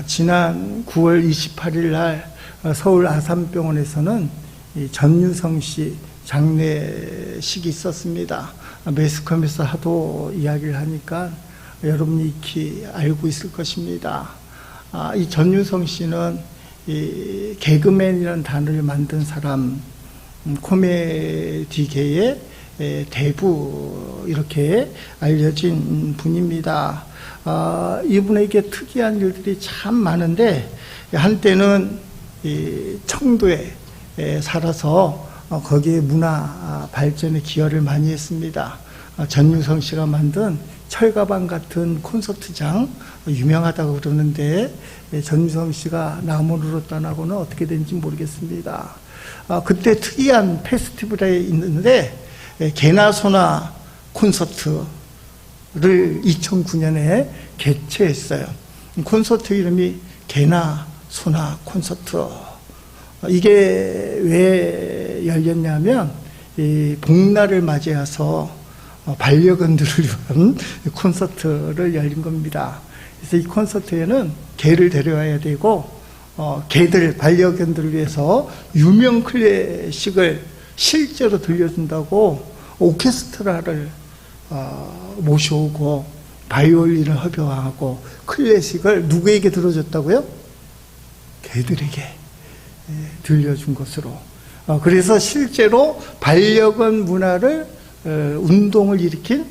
지난 9월 28일 날 서울 아산병원에서는 이 전유성 씨 장례식이 있었습니다. 매스컴에서 하도 이야기를 하니까 여러분이 익히 알고 있을 것입니다. 이 전유성 씨는 이 개그맨이라는 단어를 만든 사람, 코미디계의 대부 이렇게 알려진 분입니다. 이분에게 특이한 일들이 참 많은데 한때는 이 청도에 살아서 거기에 문화 발전에 기여를 많이 했습니다. 전유성 씨가 만든 철가방 같은 콘서트장 유명하다고 그러는데 전유성 씨가 남원으로 떠나고는 어떻게 된지 모르겠습니다. 그때 특이한 페스티벌에 있는데 개나소나 콘서트를 2009년에 개최했어요. 콘서트 이름이 개나소나 콘서트. 이게 왜 열렸냐면 이 복날을 맞이해서 반려견들을 위한 콘서트를 열린 겁니다. 그래서 이 콘서트에는 개를 데려와야 되고 개들 반려견들을 위해서 유명 클래식을 실제로 들려준다고 오케스트라를 모셔오고 바이올린을 협여하고 클래식을 누구에게 들어줬다고요? 개들에게 들려준 것으로. 그래서 실제로 반려견 문화를 운동을 일으킨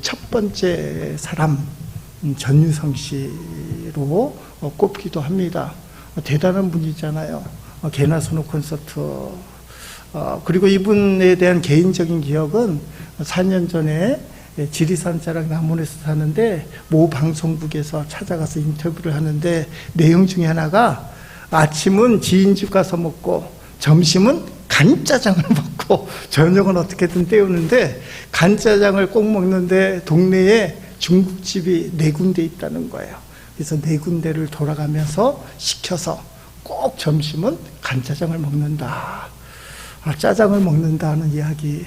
첫 번째 사람 전유성 씨로 꼽기도 합니다. 대단한 분이잖아요. 개나소나 콘서트. 그리고 이분에 대한 개인적인 기억은 4년 전에 지리산 자락 남원에서 사는데 모 방송국에서 찾아가서 인터뷰를 하는데 내용 중에 하나가 아침은 지인 집 가서 먹고 점심은 간짜장을 먹고 저녁은 어떻게든 때우는데 간짜장을 꼭 먹는데 동네에 중국집이 4군데 있다는 거예요. 그래서 4군데를 돌아가면서 시켜서 꼭 점심은 간짜장을 먹는다. 짜장을 먹는다는 이야기.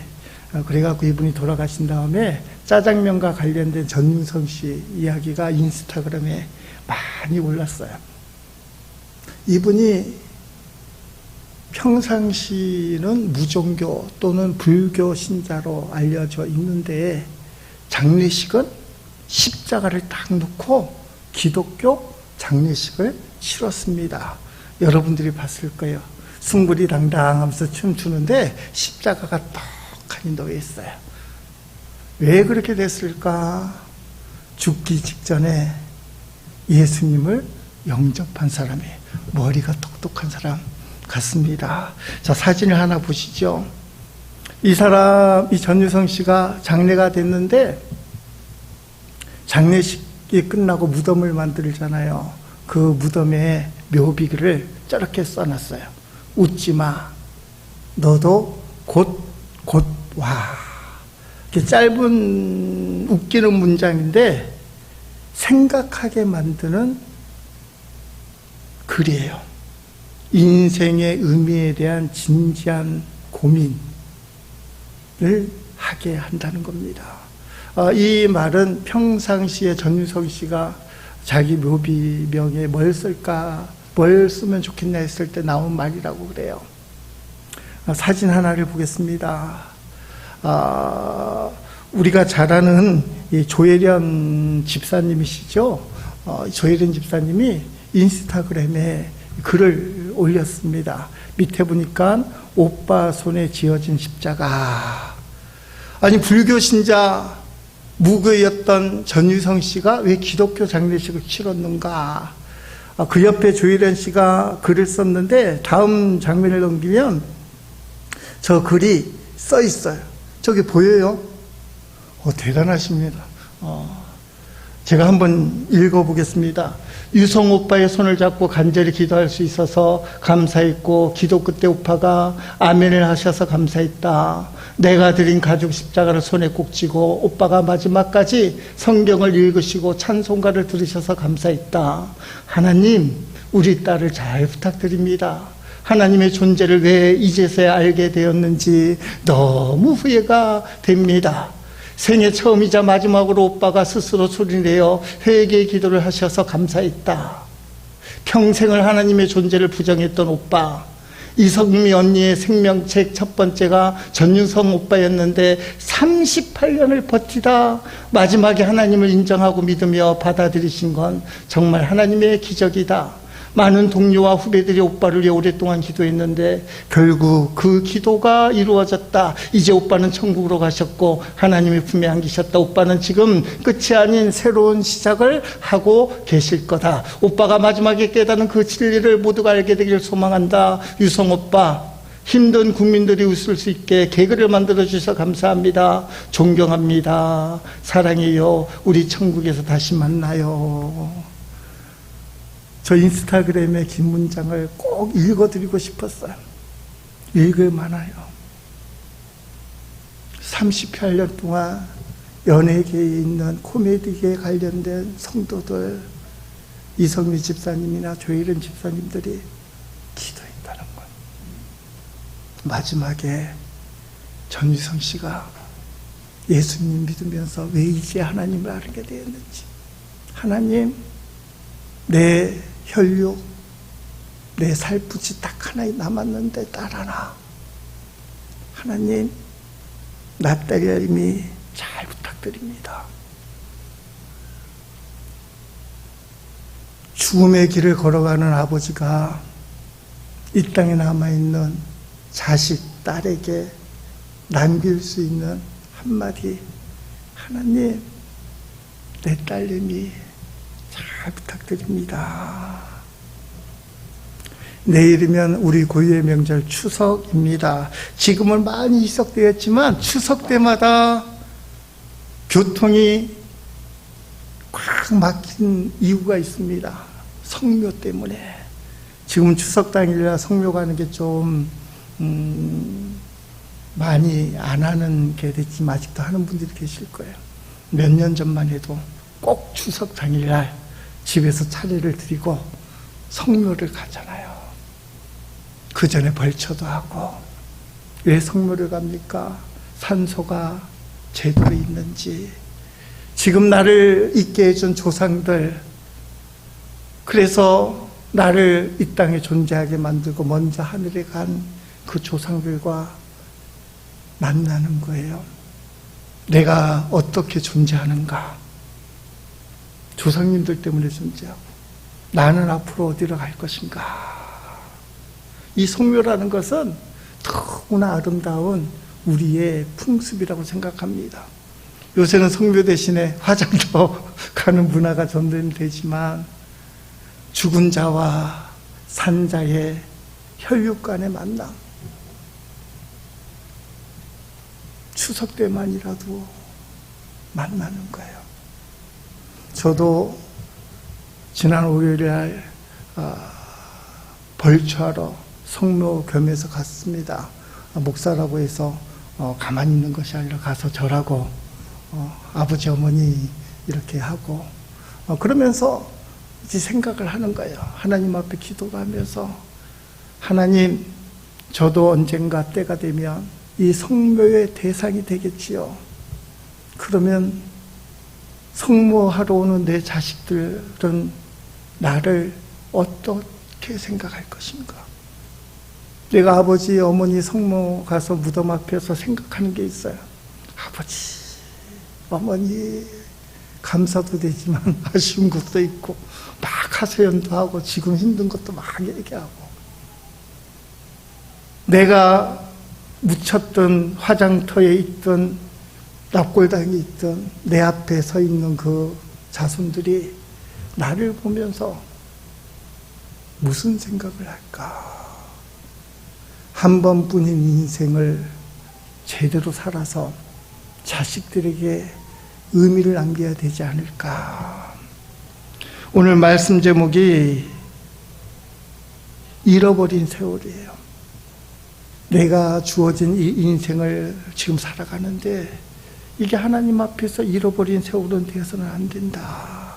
그래갖고 이분이 돌아가신 다음에 짜장면과 관련된 전유성 씨 이야기가 인스타그램에 많이 올랐어요. 이분이 평상시는 무종교 또는 불교 신자로 알려져 있는데 장례식은 십자가를 딱 놓고 기독교 장례식을 치렀습니다. 여러분들이 봤을 거예요. 숭부리당당하면서 춤추는데 십자가가 떡하니 놓여 있어요. 왜 그렇게 됐을까? 죽기 직전에 예수님을 영접한 사람이 머리가 똑똑한 사람 같습니다. 자, 사진을 하나 보시죠. 이 사람, 이 전유성 씨가 장례가 됐는데 장례식이 끝나고 무덤을 만들잖아요. 그 무덤에 묘비를 저렇게 써놨어요. 웃지 마. 너도 곧 와. 이렇게 짧은 웃기는 문장인데 생각하게 만드는 글이에요. 인생의 의미에 대한 진지한 고민을 하게 한다는 겁니다. 이 말은 평상시에 전유성 씨가 자기 묘비명에 뭘 쓸까, 뭘 쓰면 좋겠냐 했을 때 나온 말이라고 그래요. 사진 하나를 보겠습니다. 우리가 잘 아는 이 조혜련 집사님이시죠? 조혜련 집사님이 인스타그램에 글을 올렸습니다. 밑에 보니까 오빠 손에 쥐어진 십자가. 아니, 불교 신자 무교였던 전유성 씨가 왜 기독교 장례식을 치렀는가? 그 옆에 조혜련 씨가 글을 썼는데 다음 장면을 넘기면 저 글이 써 있어요. 저기 보여요? 대단하십니다. 제가 한번 읽어보겠습니다. 유성 오빠의 손을 잡고 간절히 기도할 수 있어서 감사했고 기도 끝에 오빠가 아멘을 하셔서 감사했다. 내가 드린 가죽 십자가를 손에 꼭 쥐고 오빠가 마지막까지 성경을 읽으시고 찬송가를 들으셔서 감사했다. 하나님, 우리 딸을 잘 부탁드립니다. 하나님의 존재를 왜 이제서야 알게 되었는지 너무 후회가 됩니다. 생애 처음이자 마지막으로 오빠가 스스로 소리내어 회개의 기도를 하셔서 감사했다. 평생을 하나님의 존재를 부정했던 오빠, 이성미 언니의 생명책 첫 번째가 전유성 오빠였는데 38년을 버티다 마지막에 하나님을 인정하고 믿으며 받아들이신 건 정말 하나님의 기적이다. 많은 동료와 후배들이 오빠를 위해 오랫동안 기도했는데 결국 그 기도가 이루어졌다. 이제 오빠는 천국으로 가셨고 하나님의 품에 안기셨다. 오빠는 지금 끝이 아닌 새로운 시작을 하고 계실 거다. 오빠가 마지막에 깨닫는 그 진리를 모두가 알게 되길 소망한다. 유성 오빠, 힘든 국민들이 웃을 수 있게 개그를 만들어 주셔서 감사합니다. 존경합니다. 사랑해요. 우리 천국에서 다시 만나요. 저 인스타그램의 긴 문장을 꼭 읽어드리고 싶었어요. 읽을 만해요. 38년 동안 연예계에 있는 코미디계에 관련된 성도들, 이성미 집사님이나 조혜련 집사님들이 기도했다는 것. 마지막에 전유성 씨가 예수님 믿으면서 왜 이제 하나님을 알게 되었는지, 하나님, 내 혈육, 내 살붙이 딱 하나 남았는데 딸 하나, 하나님 낯달림이 잘 부탁드립니다. 죽음의 길을 걸어가는 아버지가 이 땅에 남아있는 자식, 딸에게 남길 수 있는 한마디, 하나님 내 딸님이 잘 부탁드립니다. 내일이면 우리 고유의 명절 추석입니다. 지금은 많이 이석되었지만 추석 때마다 교통이 꽉 막힌 이유가 있습니다. 성묘 때문에. 지금 추석 당일이라 성묘 가는 게 좀 많이 안 하는 게 됐지만 아직도 하는 분들이 계실 거예요. 몇 년 전만 해도 꼭 추석 당일날 집에서 차례를 드리고 성묘를 가잖아요. 그 전에 벌초도 하고. 왜 성묘를 갑니까? 산소가 제대로 있는지, 지금 나를 있게 해준 조상들, 그래서 나를 이 땅에 존재하게 만들고 먼저 하늘에 간 그 조상들과 만나는 거예요. 내가 어떻게 존재하는가? 조상님들 때문에 존재하고 나는 앞으로 어디로 갈 것인가? 이 성묘라는 것은 너무나 아름다운 우리의 풍습이라고 생각합니다. 요새는 성묘 대신에 화장도 가는 문화가 점점 되지만 죽은 자와 산자의 혈육 간의 만남, 추석 때만이라도 만나는 거예요. 저도 지난 5일날 벌초하러 성묘 겸해서 갔습니다. 목사라고 해서 가만히 있는 것이 아니라 가서 절하고 아버지 어머니 이렇게 하고 그러면서 이제 생각을 하는 거예요. 하나님 앞에 기도가 하면서, 하나님, 저도 언젠가 때가 되면 이 성묘의 대상이 되겠지요. 그러면 성모하러 오는 내 자식들은 나를 어떻게 생각할 것인가? 내가 아버지, 어머니 성모 가서 무덤 앞에서 생각하는 게 있어요. 아버지, 어머니, 감사도 되지만 아쉬운 것도 있고 막 하소연도 하고 지금 힘든 것도 막 얘기하고, 내가 묻혔던 화장터에 있던 납골당에 있던 내 앞에 서 있는 그 자손들이 나를 보면서 무슨 생각을 할까? 한 번뿐인 인생을 제대로 살아서 자식들에게 의미를 남겨야 되지 않을까? 오늘 말씀 제목이 잃어버린 세월이에요. 내가 주어진 이 인생을 지금 살아가는데 이게 하나님 앞에서 잃어버린 세월은 되어서는 안 된다.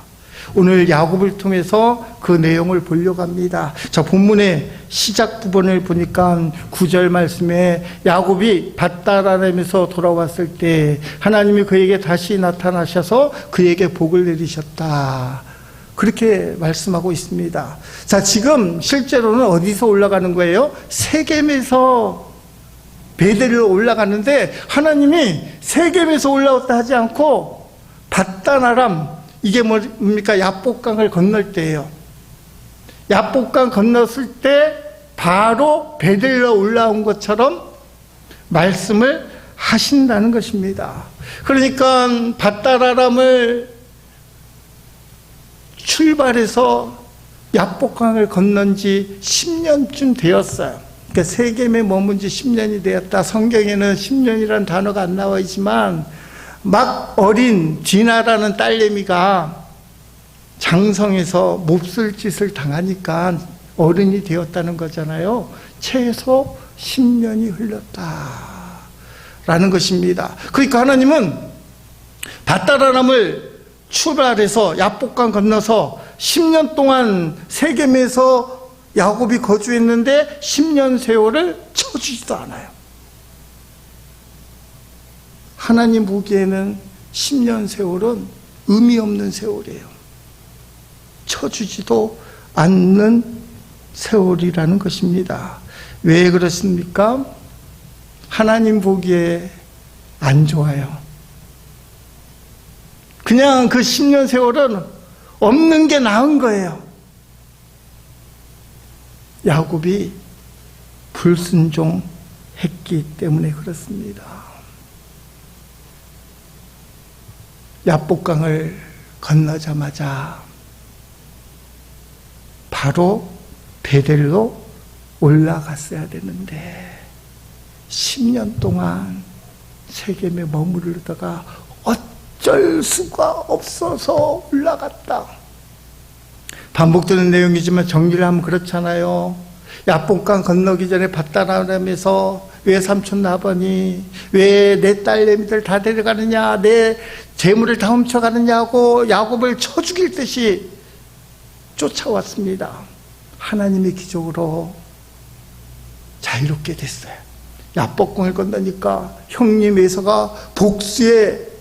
오늘 야곱을 통해서 그 내용을 보려고 합니다. 자, 본문의 시작 부분을 보니까 9절 말씀에 야곱이 밧다람에서 돌아왔을 때 하나님이 그에게 다시 나타나셔서 그에게 복을 내리셨다. 그렇게 말씀하고 있습니다. 자, 지금 실제로는 어디서 올라가는 거예요? 세겜에서 베델로 올라가는데, 하나님이 세겜에서 올라왔다 하지 않고 밧단-아람, 이게 뭡니까? 야복강을 건널 때예요. 야복강 건넜을 때 바로 베델로 올라온 것처럼 말씀을 하신다는 것입니다. 그러니까 밧단-아람을 출발해서 야복강을 건넌 지 10년쯤 되었어요. 그러니까 세겜에 머문 지 10년이 되었다. 성경에는 10년이라는 단어가 안 나와 있지만, 막 어린 디나라는 딸내미가 장성에서 몹쓸 짓을 당하니까 어른이 되었다는 거잖아요. 최소 10년이 흘렀다라는 것입니다. 그러니까 하나님은 밧단-아람을 출발해서 야복강 건너서 10년 동안 세겜에서 야곱이 거주했는데 10년 세월을 쳐주지도 않아요. 하나님 보기에는 10년 세월은 의미 없는 세월이에요. 쳐주지도 않는 세월이라는 것입니다. 왜 그렇습니까? 하나님 보기에 안 좋아요. 그냥 그 10년 세월은 없는 게 나은 거예요. 야곱이 불순종했기 때문에 그렇습니다. 야복강을 건너자마자 바로 베델로 올라갔어야 되는데 10년 동안 세겜에 머무르다가 어쩔 수가 없어서 올라갔다. 반복되는 내용이지만 정리를 하면 그렇잖아요. 야복강 건너기 전에 밧단-아람에서 왜 삼촌 라반이 왜 내 딸내미들 다 데려가느냐, 내 재물을 다 훔쳐가느냐고 야곱을 쳐 죽일 듯이 쫓아왔습니다. 하나님의 기적으로 자유롭게 됐어요. 야복강을 건너니까 형님 에서가 복수에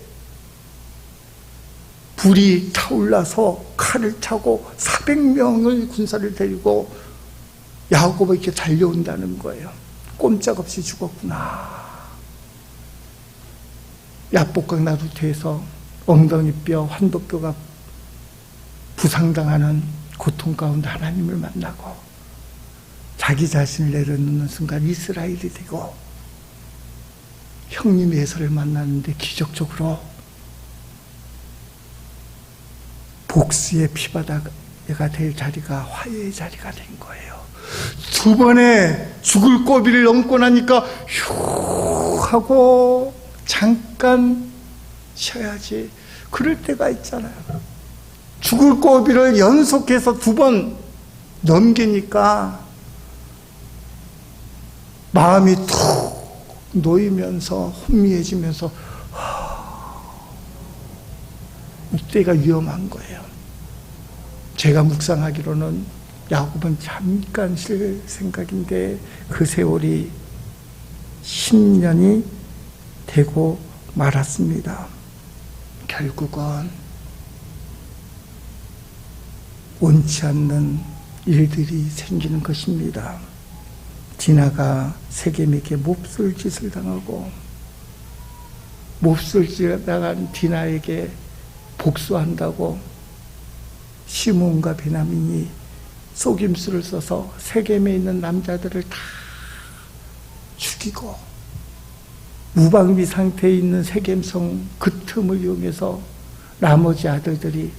불이 타올라서 칼을 차고 400명의 군사를 데리고 야곱을 이렇게 달려온다는 거예요. 꼼짝없이 죽었구나. 야복강 나루터에서 엉덩이뼈, 환도뼈가 부상당하는 고통 가운데 하나님을 만나고 자기 자신을 내려놓는 순간 이스라엘이 되고 형님 에서를 만나는데 기적적으로 복수의 피바다가 될 자리가 화해의 자리가 된 거예요. 두 번에 죽을 고비를 넘고 나니까 휴 하고 잠깐 쉬어야지. 그럴 때가 있잖아요. 죽을 고비를 연속해서 두 번 넘기니까 마음이 툭 놓이면서 혼미해지면서 이때가 위험한 거예요. 제가 묵상하기로는 야곱은 잠깐 쉴 생각인데 그 세월이 10년이 되고 말았습니다. 결국은 원치 않는 일들이 생기는 것입니다. 디나가 세겜에게 몹쓸 짓을 당하고 몹쓸 짓을 당한 디나에게 복수한다고 시므온과 베냐민이 속임수를 써서 세겜에 있는 남자들을 다 죽이고 무방비 상태에 있는 세겜성 그 틈을 이용해서 나머지 아들들이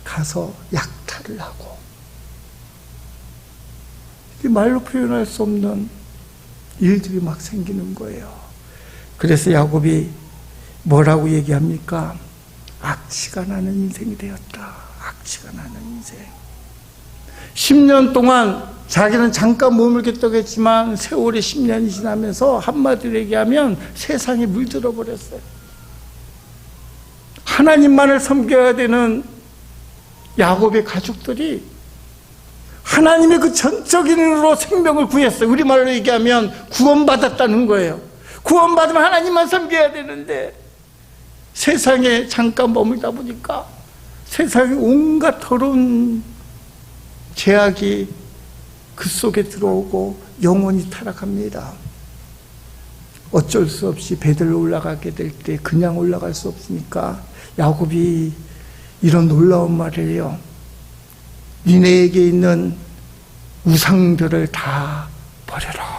가서 약탈을 하고, 말로 표현할 수 없는 일들이 막 생기는 거예요. 그래서 야곱이 뭐라고 얘기합니까? 악취가 나는 인생이 되었다. 악취가 나는 인생. 10년 동안 자기는 잠깐 머물겠다고 했지만 세월이 10년이 지나면서 한마디로 얘기하면 세상에 물들어 버렸어요. 하나님만을 섬겨야 되는 야곱의 가족들이 하나님의 그 전적인 으로 생명을 구했어요. 우리말로 얘기하면 구원받았다는 거예요. 구원받으면 하나님만 섬겨야 되는데 세상에 잠깐 머물다 보니까 세상에 온갖 더러운 죄악이 그 속에 들어오고 영혼이 타락합니다. 어쩔 수 없이 베들로 올라가게 될 때 그냥 올라갈 수 없으니까 야곱이 이런 놀라운 말을 해요. 니네에게 있는 우상들을 다 버려라.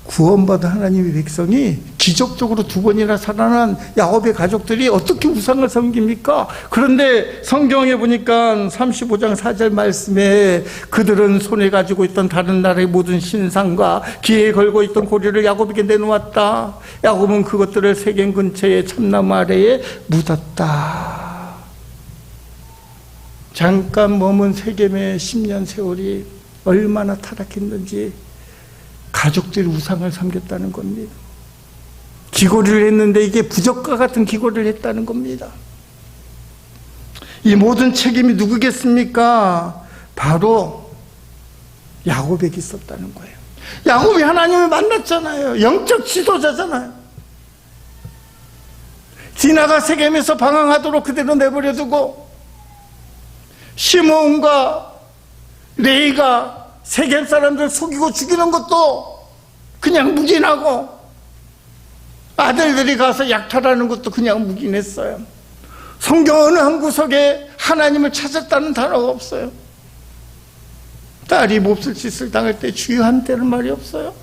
구원받은 하나님의 백성이 기적적으로 2번이나 살아난 야곱의 가족들이 어떻게 우상을 섬깁니까? 그런데 성경에 보니까 35장 4절 말씀에 그들은 손에 가지고 있던 다른 나라의 모든 신상과 귀에 걸고 있던 고리를 야곱에게 내놓았다. 야곱은 그것들을 세겜 근처의 참나무 아래에 묻었다. 잠깐 머문 세겜의 10년 세월이 얼마나 타락했는지 가족들이 우상을 섬겼다는 겁니다. 기고를 했는데 이게 부적과 같은 기고를 했다는 겁니다. 이 모든 책임이 누구겠습니까? 바로 야곱에게 있었다는 거예요. 야곱이 하나님을 만났잖아요. 영적 지도자잖아요. 디나가 세겜에서 방황하도록 그대로 내버려두고 시므온과 레이가 세겜 사람들 속이고 죽이는 것도 그냥 묵인하고 아들들이 가서 약탈하는 것도 그냥 묵인했어요. 성경 어느 한 구석에 하나님을 찾았다는 단어가 없어요. 딸이 몹쓸 짓을 당할 때 주여 한때는 말이 없어요.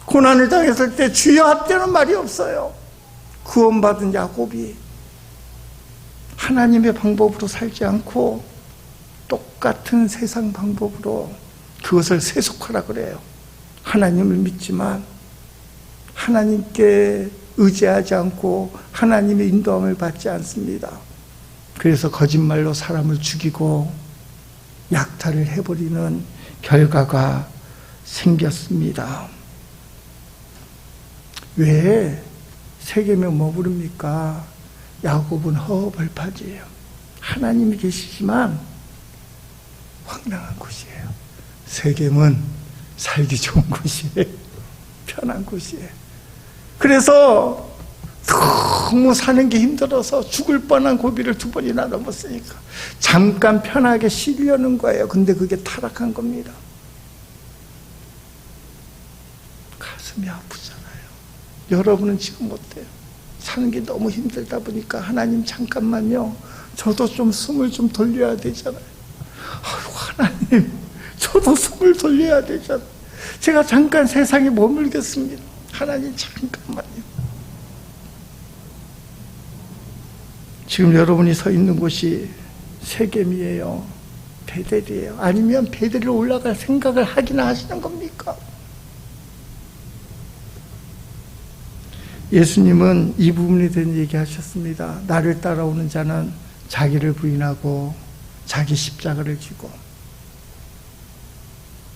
고난을 당했을 때 주여 한때는 말이 없어요. 구원받은 야곱이 하나님의 방법으로 살지 않고 똑같은 세상 방법으로 그것을 세속하라 그래요. 하나님을 믿지만 하나님께 의지하지 않고 하나님의 인도함을 받지 않습니다. 그래서 거짓말로 사람을 죽이고 약탈을 해버리는 결과가 생겼습니다. 왜 세겜에 머무릅니까? 야곱은 허허벌판이에요. 하나님이 계시지만 황당한 곳이에요. 세겜은 살기 좋은 곳이에요. 편한 곳이에요. 그래서 너무 사는 게 힘들어서 죽을 뻔한 고비를 2번이나 넘었으니까 잠깐 편하게 쉬려는 거예요. 근데 그게 타락한 겁니다. 가슴이 아프잖아요. 여러분은 지금 어때요? 사는 게 너무 힘들다 보니까 하나님 잠깐만요. 저도 좀 숨을 좀 돌려야 되잖아요. 아이고 하나님 저도 숨을 돌려야 되잖아요. 제가 잠깐 세상에 머물겠습니다. 하나님 잠깐만요. 지금 여러분이 서 있는 곳이 세겜이에요. 베델이에요. 아니면 베델로 올라갈 생각을 하기나 하시는 겁니까? 예수님은 이 부분에 대한 얘기하셨습니다. 나를 따라오는 자는 자기를 부인하고 자기 십자가를 지고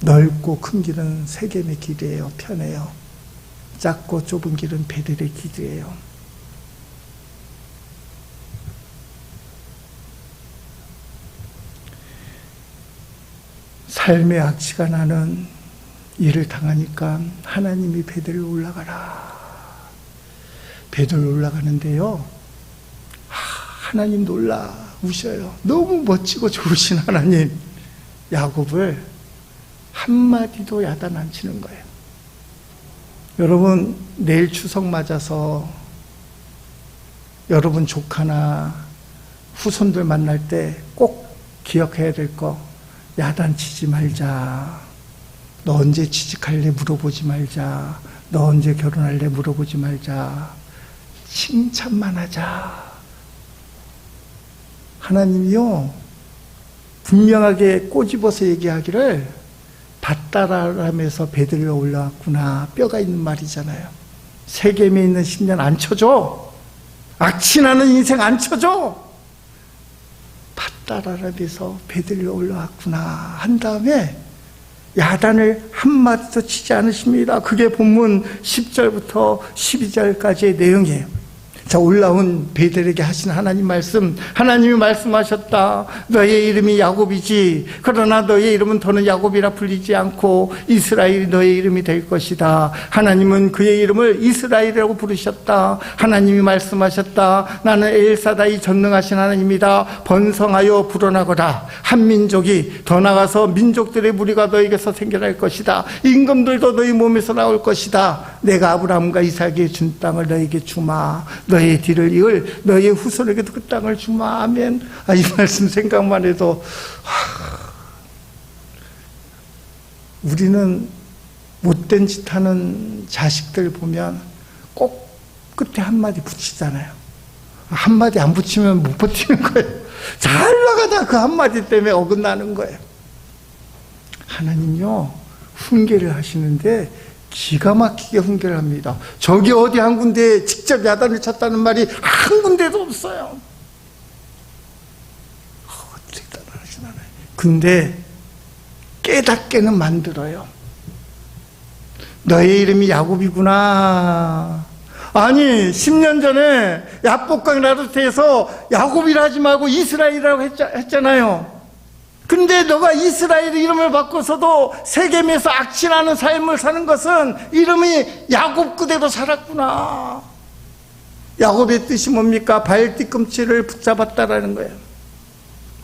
넓고 큰 길은 세겜의 길이에요. 편해요. 작고 좁은 길은 베델의 길이에요. 삶의 악취가 나는 일을 당하니까 하나님이 베델로 올라가라. 베델로 올라가는데요. 하나님 놀라우셔요. 너무 멋지고 좋으신 하나님. 야곱을 한마디도 야단 안 치는 거예요. 여러분 내일 추석 맞아서 여러분 조카나 후손들 만날 때 꼭 기억해야 될 거, 야단치지 말자. 너 언제 취직할래 물어보지 말자. 너 언제 결혼할래 물어보지 말자. 칭찬만 하자. 하나님이요 분명하게 꼬집어서 얘기하기를 밭따라라면서 베들로 올라왔구나. 뼈가 있는 말이잖아요. 세겜에 있는 10년 안 쳐줘. 악취나는 인생 안 쳐줘. 밭따라라면서 베들로 올라왔구나 한 다음에 야단을 한마디도 치지 않으십니다. 그게 본문 10절부터 12절까지의 내용이에요. 자, 올라온 베델에게 하신 하나님 말씀, 하나님이 말씀하셨다. 너의 이름이 야곱이지, 그러나 너의 이름은 더는 야곱이라 불리지 않고 이스라엘이 너의 이름이 될 것이다. 하나님은 그의 이름을 이스라엘이라고 부르셨다. 하나님이 말씀하셨다. 나는 엘사다이 전능하신 하나님이다. 번성하여 불어나거라. 한 민족이 더 나가서 민족들의 무리가 너에게서 생겨날 것이다. 임금들도 너희 몸에서 나올 것이다. 내가 아브라함과 이삭에게 준 땅을 너에게 주마. 너의 뒤를 이을 너의 후손에게도 그 땅을 주마. 아멘. 이 말씀 생각만 해도 우리는 못된 짓 하는 자식들 보면 꼭 끝에 한마디 붙이잖아요. 한마디 안 붙이면 못 버티는 거예요. 잘 나가다 그 한마디 때문에 어긋나는 거예요. 하나님요, 훈계를 하시는데 기가 막히게 훈계를 합니다. 저기 어디 한 군데에 직접 야단을 쳤다는 말이 한 군데도 없어요. 대단하신 하나님. 근데 깨닫게는 만들어요. 너의 이름이 야곱이구나. 아니, 10년 전에 야복강 나루터에서 야곱이라 하지 말고 이스라엘이라고 했잖아요. 근데 너가 이스라엘 이름을 바꿔서도 세겜에서 악취나는 삶을 사는 것은 이름이 야곱 그대로 살았구나. 야곱의 뜻이 뭡니까? 발 뒤꿈치를 붙잡았다라는 거예요.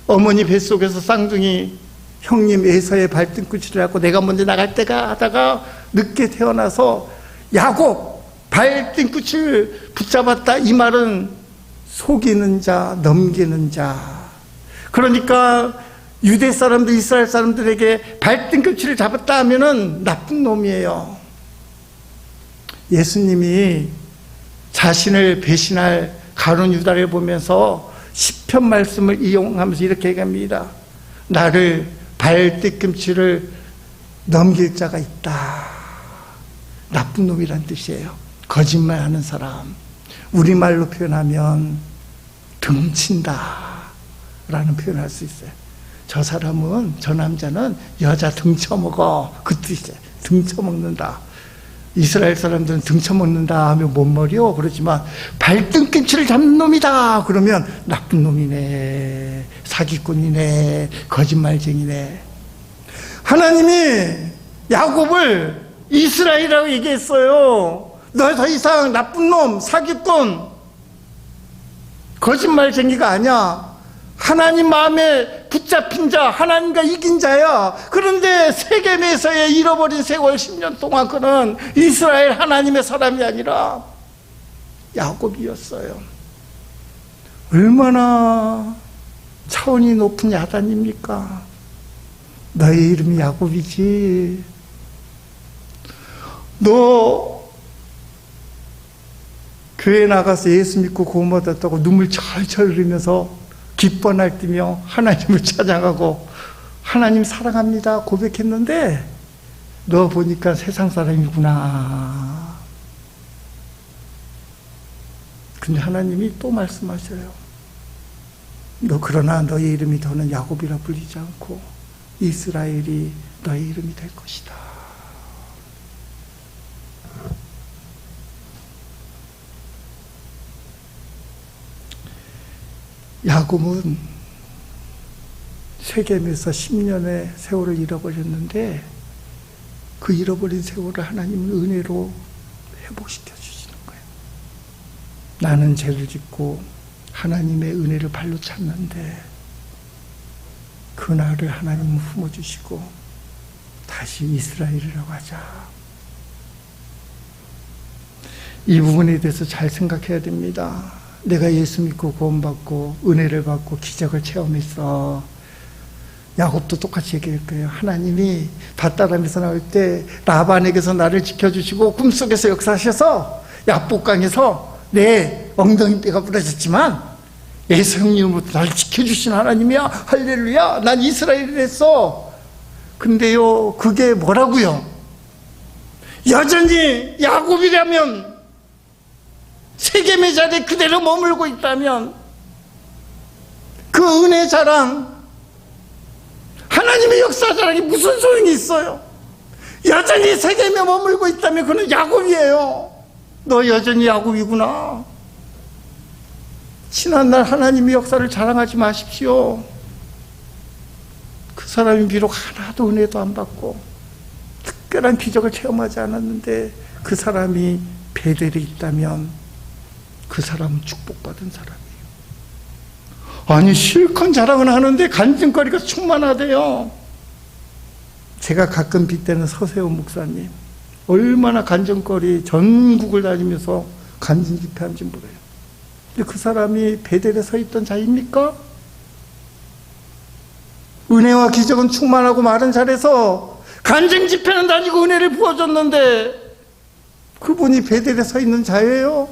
어머니 뱃속에서 쌍둥이 형님 에서의 발 뒤꿈치를 잡고 내가 먼저 나갈 때가 하다가 늦게 태어나서 야곱 발 뒤꿈치를 붙잡았다. 이 말은 속이는 자, 넘기는 자. 그러니까 유대 사람들, 이스라엘 사람들에게 발등꿈치를 잡았다 하면은 나쁜 놈이에요. 예수님이 자신을 배신할 가룟 유다를 보면서 시편 말씀을 이용하면서 이렇게 얘기합니다. 나를 발뒤꿈치를 넘길 자가 있다. 나쁜 놈이란 뜻이에요. 거짓말하는 사람. 우리말로 표현하면 등친다 라는 표현을 할 수 있어요. 저 사람은, 저 남자는 여자 등쳐먹어. 그 뜻이에요. 등쳐먹는다. 이스라엘 사람들은 등쳐먹는다 하면 못 머리요. 그러지만 발등꿈치를 잡는 놈이다 그러면 나쁜 놈이네, 사기꾼이네, 거짓말쟁이네. 하나님이 야곱을 이스라엘이라고 얘기했어요. 너 더 이상 나쁜 놈, 사기꾼, 거짓말쟁이가 아니야. 하나님 마음에 붙잡힌 자, 하나님과 이긴 자야. 그런데 세겜에서의 잃어버린 세월 10년 동안 그는 이스라엘 하나님의 사람이 아니라 야곱이었어요. 얼마나 차원이 높은 야단입니까? 너의 이름이 야곱이지. 너 교회 나가서 예수 믿고 구원 받았다고 눈물 철철 흘리면서 기뻐 날뛰며 하나님을 찬양하고 하나님 사랑합니다 고백했는데 너 보니까 세상 사람이구나. 근데 하나님이 또 말씀하셔요. 너 그러나 너의 이름이 더는 야곱이라 불리지 않고 이스라엘이 너의 이름이 될 것이다. 야곱은 세겜에서 10년의 세월을 잃어버렸는데 그 잃어버린 세월을 하나님은 은혜로 회복시켜 주시는 거예요. 나는 죄를 짓고 하나님의 은혜를 발로 찼는데 그 날을 하나님은 품어주시고 다시 이스라엘이라고 하자. 이 부분에 대해서 잘 생각해야 됩니다. 내가 예수 믿고 구원받고 은혜를 받고 기적을 체험했어. 야곱도 똑같이 얘기할 거예요. 하나님이 밭다람에서 나올 때 라반에게서 나를 지켜주시고 꿈속에서 역사하셔서 야복강에서 내 엉덩이뼈가 부러졌지만 예수 형님으로부터 나를 지켜주신 하나님이야. 할렐루야. 난 이스라엘이 됐어. 근데요, 그게 뭐라고요? 여전히 야곱이라면, 세겜의 자리에 그대로 머물고 있다면 그 은혜 자랑, 하나님의 역사 자랑이 무슨 소용이 있어요? 여전히 세겜에 머물고 있다면 그는 야곱이에요. 너 여전히 야곱이구나. 지난날 하나님의 역사를 자랑하지 마십시오. 그 사람이 비록 하나도 은혜도 안 받고 특별한 기적을 체험하지 않았는데 그 사람이 베델에 있다면 그 사람은 축복받은 사람이에요. 아니 실컷 자랑은 하는데 간증거리가 충만하대요. 제가 가끔 빗대는 서세호 목사님, 얼마나 간증거리 전국을 다니면서 간증 집회한지 몰라요. 근데 그 사람이 베델에 서 있던 자입니까? 은혜와 기적은 충만하고 마른 잘해서 간증 집회는 다니고 은혜를 부어줬는데 그분이 베델에 서 있는 자예요?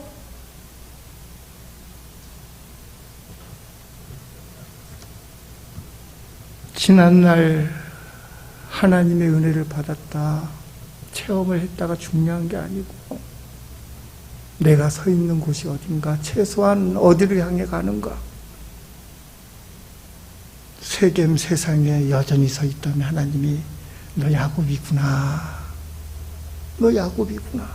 지난날 하나님의 은혜를 받았다, 체험을 했다가 중요한 게 아니고 내가 서 있는 곳이 어딘가, 최소한 어디를 향해 가는가. 세겜 세상에 여전히 서 있다면 하나님이 너 야곱이구나, 너 야곱이구나.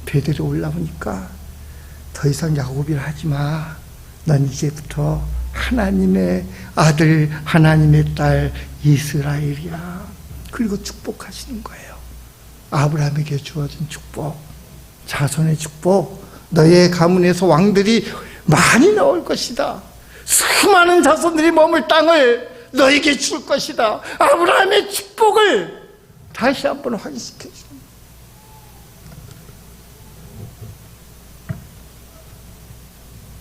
베델에 올라오니까 더 이상 야곱이라 하지 마. 넌 이제부터 하나님의 아들, 하나님의 딸 이스라엘이야. 그리고 축복하시는 거예요. 아브라함에게 주어진 축복, 자손의 축복. 너의 가문에서 왕들이 많이 나올 것이다. 수많은 자손들이 머물 땅을 너에게 줄 것이다. 아브라함의 축복을 다시 한번 확인시켜 줍니다.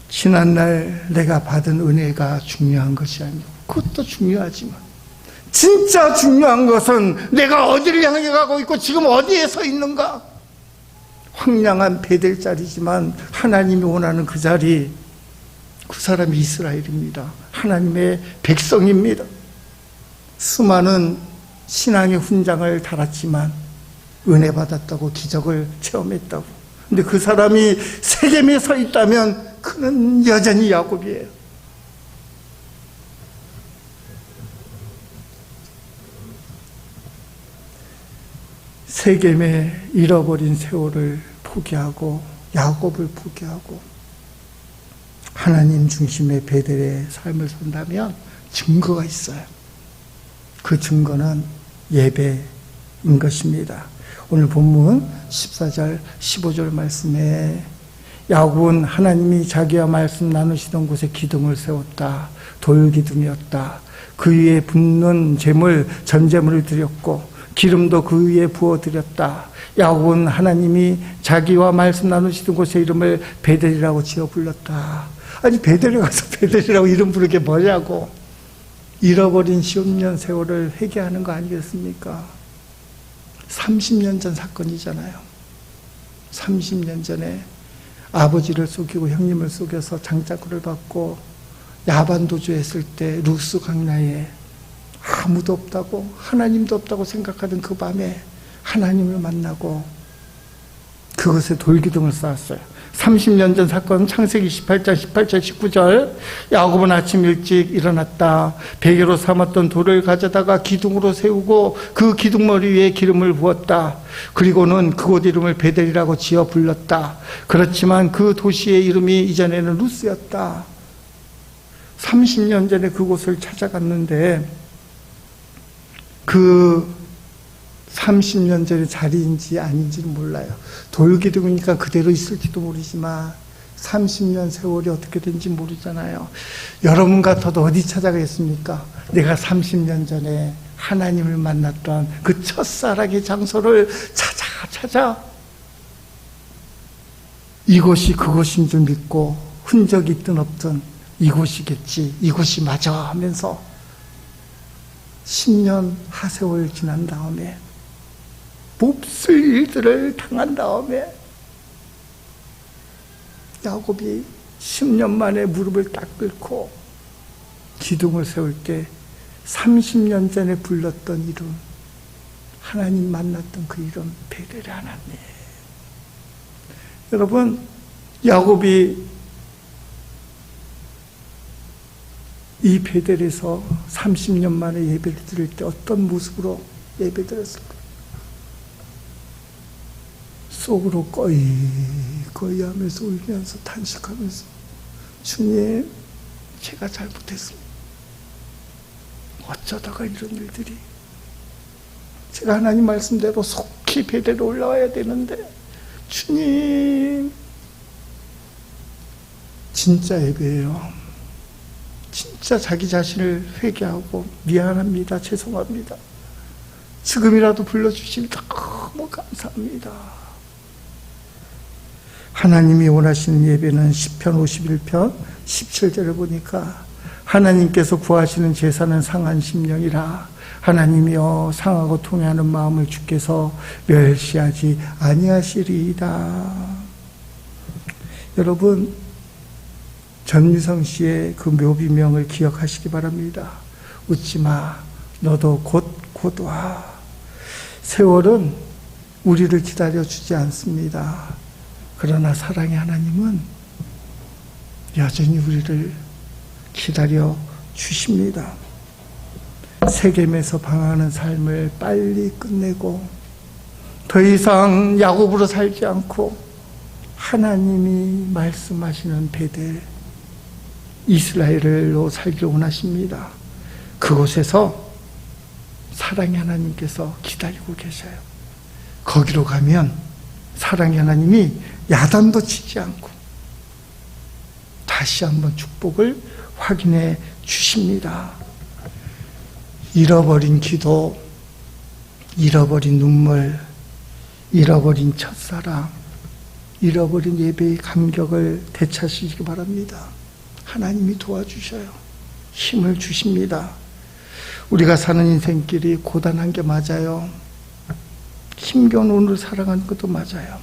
지난날 내가 받은 은혜가 중요한 것이 아니고, 그것도 중요하지만 진짜 중요한 것은 내가 어디를 향해 가고 있고 지금 어디에 서 있는가. 황량한 베델 자리지만 하나님이 원하는 그 자리, 그 사람이 이스라엘입니다. 하나님의 백성입니다. 수많은 신앙의 훈장을 달았지만 은혜 받았다고, 기적을 체험했다고. 근데 그 사람이 세겜에 서 있다면 그는 여전히 야곱이에요. 세겜에 잃어버린 세월을 포기하고 야곱을 포기하고 하나님 중심의 베델의 삶을 산다면 증거가 있어요. 그 증거는 예배인 것입니다. 오늘 본문 14절 15절 말씀에 야곱은 하나님이 자기와 말씀 나누시던 곳에 기둥을 세웠다. 돌기둥이었다. 그 위에 붓는 제물, 전제물을 드렸고 기름도 그 위에 부어드렸다. 야곱은 하나님이 자기와 말씀 나누시던 곳에 이름을 베델이라고 지어 불렀다. 아니 베델에 가서 베델이라고 이름 부르게 뭐냐고. 잃어버린 10년 세월을 회개하는 거 아니겠습니까? 30년 전 사건이잖아요. 30년 전에 아버지를 속이고 형님을 속여서 장자구를 받고 야반도주했을 때 루스 강야에 아무도 없다고, 하나님도 없다고 생각하던 그 밤에 하나님을 만나고 그것에 돌기둥을 쌓았어요. 30년 전 사건, 창세기 18장 18절 19절. 야곱은 아침 일찍 일어났다. 베개로 삼았던 돌을 가져다가 기둥으로 세우고 그 기둥머리 위에 기름을 부었다. 그리고는 그곳 이름을 베델이라고 지어 불렀다. 그렇지만 그 도시의 이름이 이전에는 루스였다. 30년 전에 그곳을 찾아갔는데 그 30년 전의 자리인지 아닌지는 몰라요. 돌기둥이니까 그대로 있을지도 모르지만 30년 세월이 어떻게 된지 모르잖아요. 여러분 같아도 어디 찾아가겠습니까? 내가 30년 전에 하나님을 만났던 그 첫사랑의 장소를 찾아 이곳이 그곳인 줄 믿고 흔적이 있든 없든 이곳이겠지, 이곳이 맞아 하면서 10년 하세월 지난 다음에 몹쓸 일들을 당한 다음에 야곱이 10년 만에 무릎을 딱 꿇고 기둥을 세울 때 30년 전에 불렀던 이름, 하나님 만났던 그 이름 베델의 하나님. 여러분, 야곱이 이 베델에서 30년 만에 예배를 드릴 때 어떤 모습으로 예배 드렸을까? 속으로 꺼이 하면서 울면서 탄식하면서 주님, 제가 잘못했습니다. 어쩌다가 이런 일들이. 제가 하나님 말씀대로 속히 베델에 올라와야 되는데, 주님, 진짜 예배예요. 진짜 자기 자신을 회개하고 미안합니다. 죄송합니다. 지금이라도 불러주시니까 너무 감사합니다. 하나님이 원하시는 예배는 시편 51편 17절을 보니까 하나님께서 구하시는 제사는 상한 심령이라 하나님이여 상하고 통회하는 마음을 주께서 멸시하지 아니하시리이다. 여러분, 전유성 씨의 그 묘비명을 기억하시기 바랍니다. 웃지마, 너도 곧 와. 세월은 우리를 기다려주지 않습니다. 그러나 사랑의 하나님은 여전히 우리를 기다려 주십니다. 세겜에서 방황하는 삶을 빨리 끝내고 더 이상 야곱으로 살지 않고 하나님이 말씀하시는 베델 이스라엘로 살기를 원하십니다. 그곳에서 사랑의 하나님께서 기다리고 계셔요. 거기로 가면 사랑의 하나님이 야단도 치지 않고 다시 한번 축복을 확인해 주십니다. 잃어버린 기도, 잃어버린 눈물, 잃어버린 첫사랑, 잃어버린 예배의 감격을 되찾으시기 바랍니다. 하나님이 도와주셔요. 힘을 주십니다. 우리가 사는 인생길이 고단한 게 맞아요. 힘겨운 오늘 살아가는 것도 맞아요.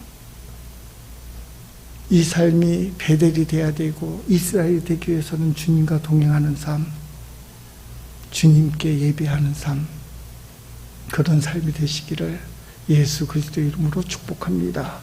이 삶이 베델이 돼야 되고 이스라엘이 되기 위해서는 주님과 동행하는 삶, 주님께 예배하는 삶, 그런 삶이 되시기를 예수 그리스도의 이름으로 축복합니다.